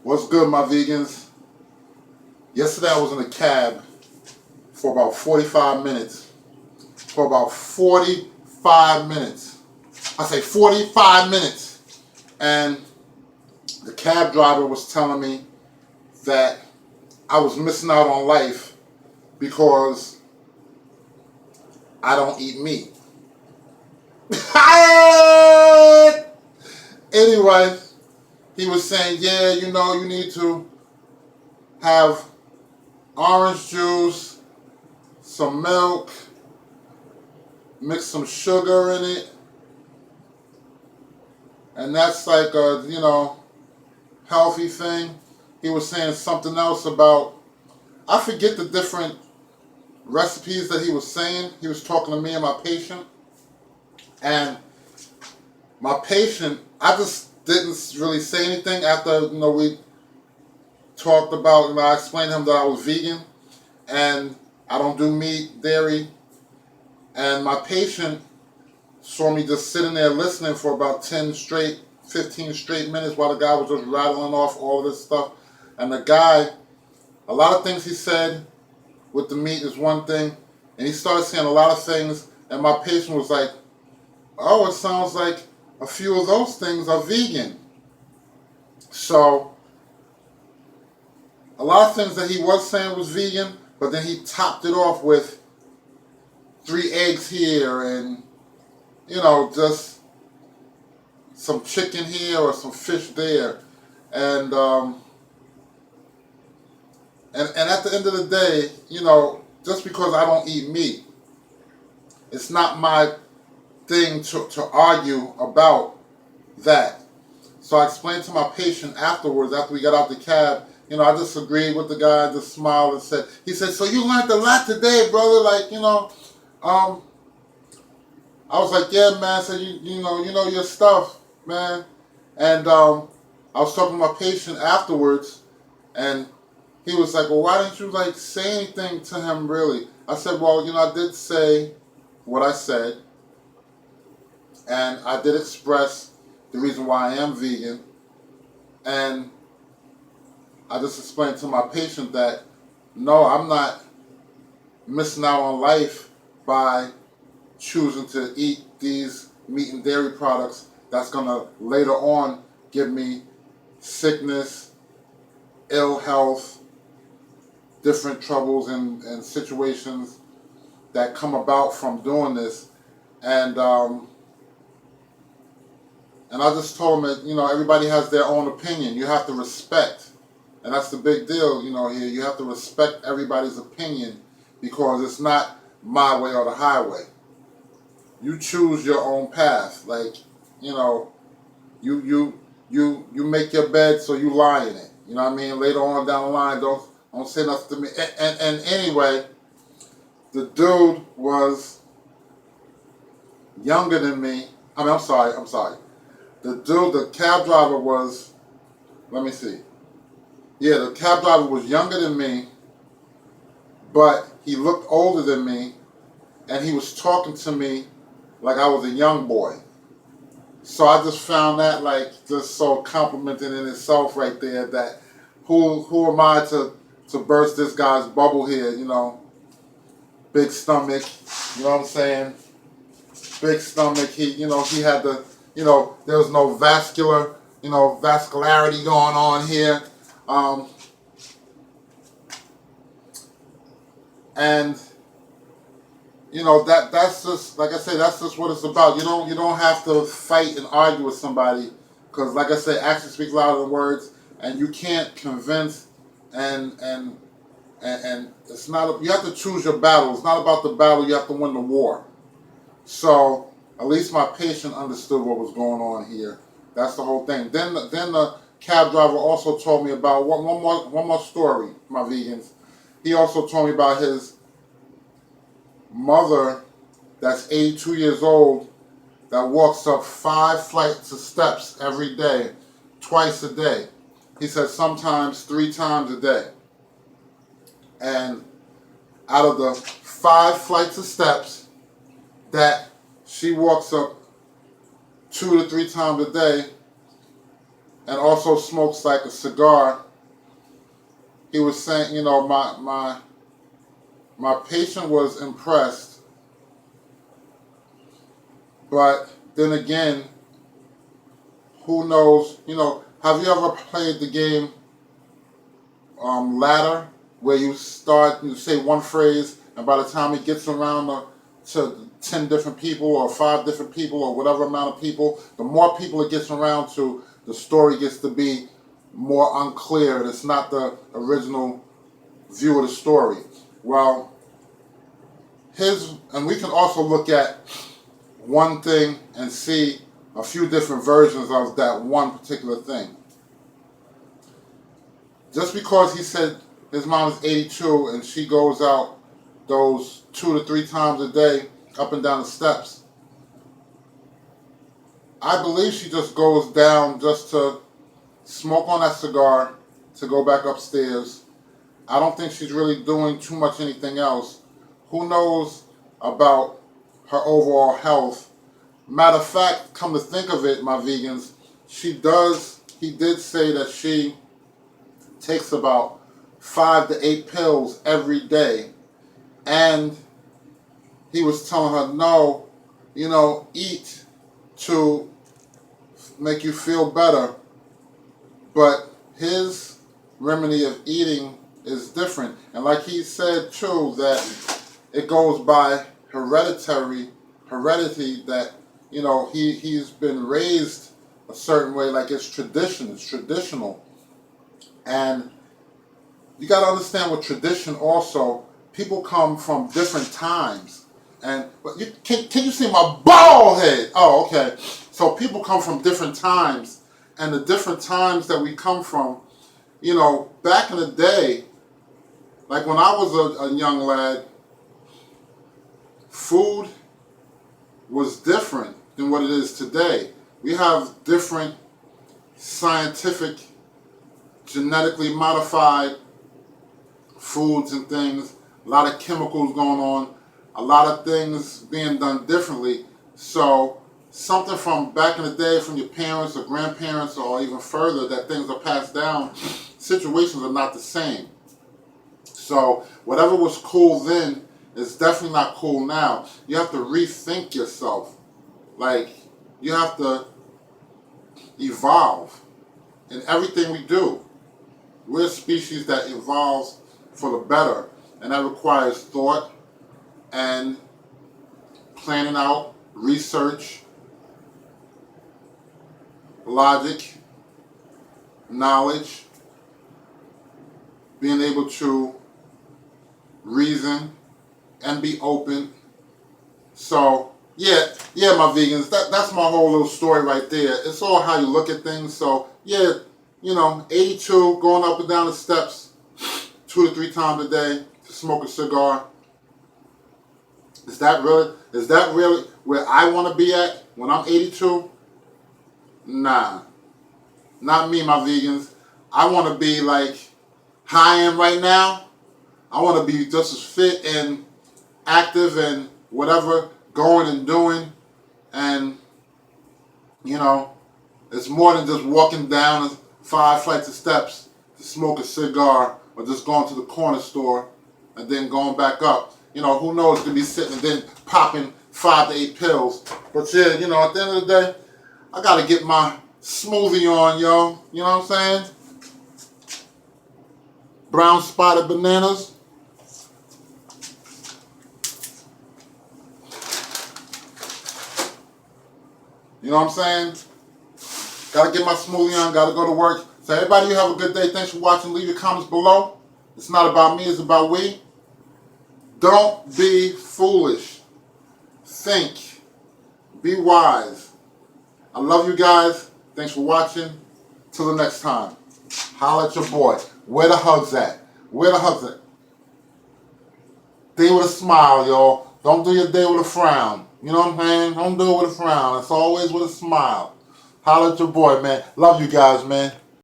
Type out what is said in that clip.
What's good, my vegans? Yesterday I was in a cab for about 45 minutes. For about 45 minutes. I say 45 minutes. And the cab driver was telling me that I was missing out on life because I don't eat meat. Anyway, he was saying, yeah, you need to have orange juice, some milk, mix some sugar in it, and that's like a, healthy thing. He was saying something else about, I forget the different recipes that he was saying. He was talking to me and my patient, and my patient, I just didn't really say anything after, we talked about, I explained to him that I was vegan, and I don't do meat, dairy, and my patient saw me just sitting there listening for about 15 straight minutes while the guy was just rattling off all of this stuff. And the guy, a lot of things he said with the meat is one thing, and he started saying a lot of things, and my patient was like, oh, it sounds like a few of those things are vegan. So, a lot of things that he was saying was vegan, but then he topped it off with 3 eggs here and, just some chicken here or some fish there. And at the end of the day, just because I don't eat meat, it's not my thing to argue about that. So I explained to my patient afterwards, after we got out the cab, I just agreed with the guy, just smiled and said, he said, so you learned a lot today, brother, I was like, yeah, man, so you know your stuff, man. And I was talking to my patient afterwards, and he was like, well, why didn't you say anything to him really? I said, well, I did say what I said, and I did express the reason why I am vegan, and I just explained to my patient that no, I'm not missing out on life by choosing to eat these meat and dairy products that's going to later on give me sickness, ill health, different troubles and situations that come about from doing this. And I just told him that, everybody has their own opinion. You have to respect. And that's the big deal, here. You have to respect everybody's opinion because it's not my way or the highway. You choose your own path. You make your bed, so you lie in it. You know what I mean? Later on down the line, don't say nothing to me. And anyway, the dude was younger than me. I'm sorry. The cab driver was, let me see. Yeah, the cab driver was younger than me, but he looked older than me, and he was talking to me like I was a young boy. So I just found that just so complimenting in itself right there, that who am I to burst this guy's bubble here, big stomach, you know what I'm saying? Big stomach, he had the, there was no vascularity going on here. And that's just, like I say, that's just what it's about. You don't have to fight and argue with somebody, because like I say, actions speak louder than words, and you can't convince and it's not, you have to choose your battle. It's not about the battle, you have to win the war. So at least my patient understood what was going on here. That's the whole thing. Then the cab driver also told me about one more story, my vegans. He also told me about his mother that's 82 years old that walks up 5 flights of steps every day, twice a day. He said sometimes 3 times a day. And out of the 5 flights of steps that she walks up 2 to 3 times a day, and also smokes like a cigar, he was saying, you know, my patient was impressed, but then again, who knows? You know, have you ever played the game ladder, where you start, you say one phrase, and by the time it gets around to 10 different people or 5 different people or whatever amount of people, the more people it gets around to, the story gets to be more unclear. It's not the original view of the story. Well, and we can also look at one thing and see a few different versions of that one particular thing. Just because he said his mom is 82 and she goes out those 2 to 3 times a day up and down the steps, I believe she just goes down just to smoke on that cigar, to go back upstairs. I don't think she's really doing too much anything else. Who knows about her overall health? Matter of fact, come to think of it, my vegans, he did say that she takes about 5 to 8 pills every day. And he was telling her, no, you know, eat to make you feel better. But his remedy of eating is different. And like he said too, that it goes by heredity, that, you know, he's been raised a certain way, like it's traditional. And you got to understand with tradition also, people come from different times. And but can you see my bald head? Oh, okay. So people come from different times, and the different times that we come from, you know, back in the day, like when I was a young lad, food was different than what it is today. We have different scientific, genetically modified foods and things, a lot of chemicals going on, a lot of things being done differently. So something from back in the day from your parents or grandparents or even further, that things are passed down, situations are not the same. So whatever was cool then is definitely not cool now. You have to rethink yourself. Like, you have to evolve in everything we do. We're a species that evolves for the better, and that requires thought and planning out, research, logic, knowledge, being able to reason and be open. So yeah, my vegans, that's my whole little story right there. It's all how you look at things. So yeah, you know, 82, going up and down the steps 2 to 3 times a day to smoke a cigar. Is that really where I want to be at when I'm 82? Nah, not me, my vegans. I want to be like how I am right now. I want to be just as fit and active and whatever, going and doing. And, you know, it's more than just walking down 5 flights of steps to smoke a cigar, or just going to the corner store and then going back up. You know, who knows, to be sitting and then popping 5 to 8 pills. But yeah, you know, at the end of the day, I got to get my smoothie on, yo. You know what I'm saying? Brown spotted bananas. You know what I'm saying? Gotta get my smoothie on, gotta go to work. So everybody, you have a good day. Thanks for watching. Leave your comments below. It's not about me, it's about we. Don't be foolish. Think. Be wise. I love you guys. Thanks for watching. Till the next time. Holla at your boy. Where the hugs at? Where the hugs at? Day with a smile, y'all. Don't do your day with a frown. You know what I'm saying? Don't do it with a frown. It's always with a smile. Holla at your boy, man. Love you guys, man.